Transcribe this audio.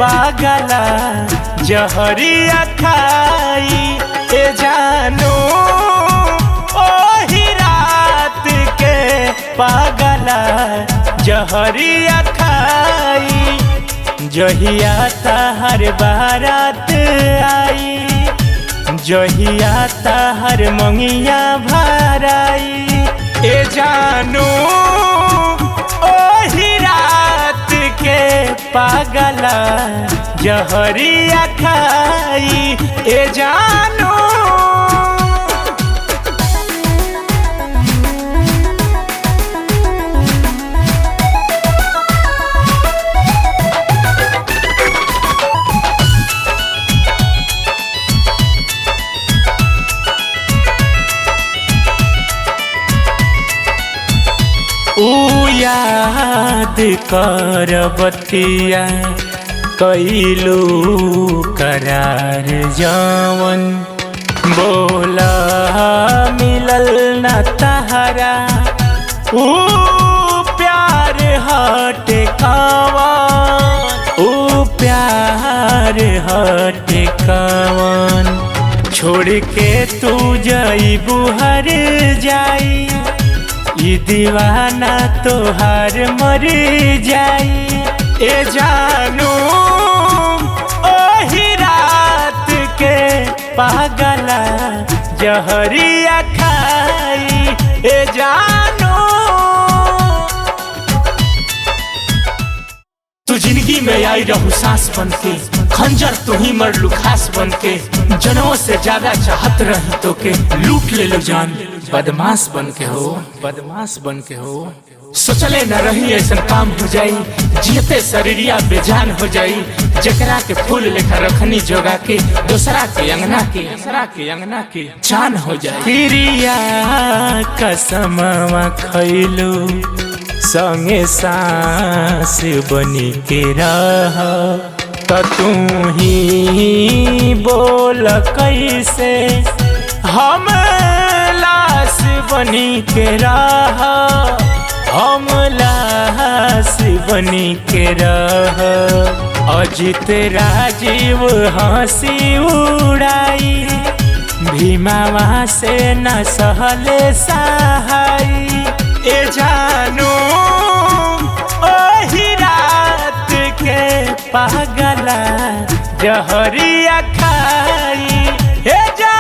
पागला जहरिया खाई ए जानू ओही रात के पागला जहरिया खाई जहिया तहर बारात आई जहिया तहर मंगिया भराई ए जानू ओही रात के पागला जहरिया खाई ए जानू। याद कर बतिया कैलू करार जवन बोला मिलल न तहरा प्यार हटे कवन प्यार हटे कवन छोड़ के तू जाइबू हर जाई ई दीवाना तोहार मर जाई ए जानू ओही रात के पागला जहरिया खाई ए जानू। तू जिंदगी में आई रहू सांस बन के खंजर तू ही मरलू खास बन के जनों से ज्यादा चाहत रही तो के लूट ले लो जान बदमाश बन के हो बदमाश बन के हो। सोचले न रही ऐसा काम हो जाई जियते शरीरिया बेजान हो जाई जकरा के फूल लेखा रखनी जोगा के दूसरा के अंगना के जान हो जाई। क्रिया कसमवा खैलू संगे सांस बनी के रह त तू ही बोल कैसे हम लाश बनी के रह हम लाश बनी के रह। अजित राजीव हंसी उड़ाई भीमावा से न सहले सहाई ए जानू ओही रात के पागला जहरिया खाई ए जानू।